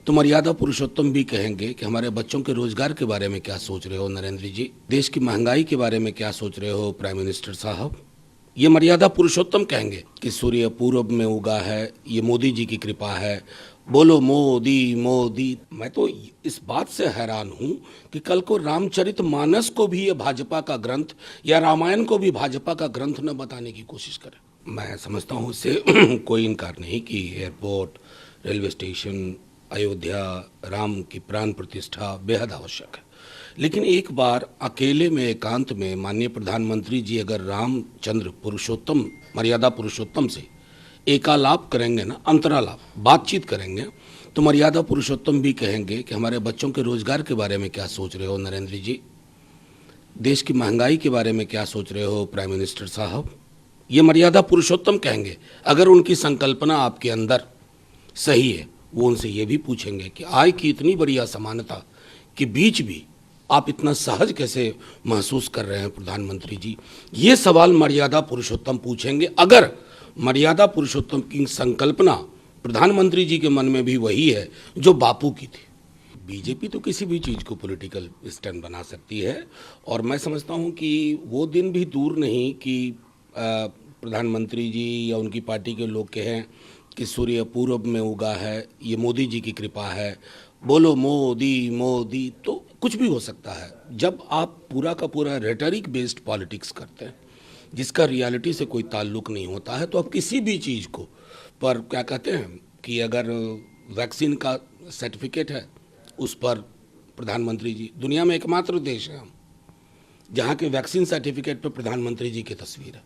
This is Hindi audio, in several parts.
तो मर्यादा पुरुषोत्तम भी कहेंगे कि हमारे बच्चों के रोजगार के बारे में क्या सोच रहे हो नरेंद्र जी, देश की महंगाई के बारे में क्या सोच रहे हो प्राइम मिनिस्टर साहब। ये मर्यादा पुरुषोत्तम कहेंगे कि सूर्य पूरब में उगा है, ये मोदी जी की कृपा है, बोलो मोदी मोदी। मैं तो इस बात से हैरान हूं कि कल को रामचरितमानस को भी ये भाजपा का ग्रंथ या रामायण को भी भाजपा का ग्रंथ न बताने की कोशिश करे। मैं समझता हूं इससे कोई इनकार नहीं कि airport, railway station, Ayodhya, Ram की प्राण प्रतिष्ठा बेहद आवश्यक है। लेकिन एक बार अकेले में एकांत में माननीय प्रधानमंत्री जी अगर रामचंद्र पुरुषोत्तम, मर्यादा पुरुषोत्तम से एकालाप करेंगे ना, अंतरालाप, बातचीत करेंगे, तो मर्यादा पुरुषोत्तम भी कहेंगे कि हमारे बच्चों के रोजगार के बारे में क्या सोच रहे हो नरेंद्र जी, देश की महंगाई के बारे में क्या सोच रहे हो प्राइम मिनिस्टर साहब। ये मर्यादा पुरुषोत्तम कहेंगे। अगर उनकी संकल्पना आपके अंदर सही है, वो उनसे ये भी पूछेंगे कि आय की इतनी बड़ी असमानता के बीच भी आप इतना सहज कैसे महसूस कर रहे हैं प्रधानमंत्री जी। ये सवाल मर्यादा पुरुषोत्तम पूछेंगे। अगर मर्यादा पुरुषोत्तम की संकल्पना प्रधानमंत्री जी के मन में भी वही है जो बापू की थी। बीजेपी तो किसी भी चीज़ को पॉलिटिकल स्टैंड बना सकती है, और मैं समझता हूँ कि वो दिन भी दूर नहीं कि प्रधानमंत्री जी या उनकी पार्टी के लोग कहें कि सूर्य पूरब में उगा है, ये मोदी जी की कृपा है, बोलो मोदी मोदी। तो कुछ भी हो सकता है। जब आप पूरा का पूरा रेटरिक बेस्ड पॉलिटिक्स करते हैं जिसका रियलिटी से कोई ताल्लुक नहीं होता है, तो आप किसी भी चीज़ को पर क्या कहते हैं कि अगर वैक्सीन का सर्टिफिकेट है उस पर प्रधानमंत्री जी, दुनिया में एकमात्र देश है हम जहाँ के वैक्सीन सर्टिफिकेट पर प्रधानमंत्री जी की तस्वीर है,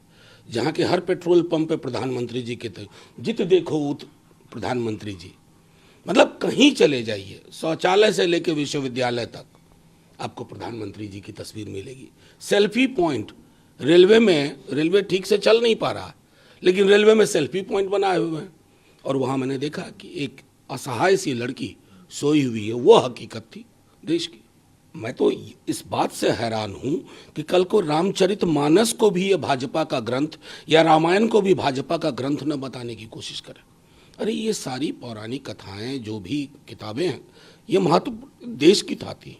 जहाँ के हर पेट्रोल पंप पे प्रधानमंत्री जी के जित देखो उत प्रधानमंत्री जी। मतलब कहीं चले जाइए, शौचालय से लेकर विश्वविद्यालय तक आपको प्रधानमंत्री जी की तस्वीर मिलेगी। सेल्फी पॉइंट रेलवे में, रेलवे ठीक से चल नहीं पा रहा लेकिन रेलवे में सेल्फी पॉइंट बनाए हुए हैं, और वहाँ मैंने देखा कि एक असहाय सी लड़की सोई हुई है, वो हकीकत थी देश की। मैं तो इस बात से हैरान हूं कि कल को रामचरितमानस को भी ये भाजपा का ग्रंथ या रामायण को भी भाजपा का ग्रंथ न बताने की कोशिश करें। अरे ये सारी पौराणिक कथाएं, जो भी किताबें हैं, ये महत्व देश की था थी।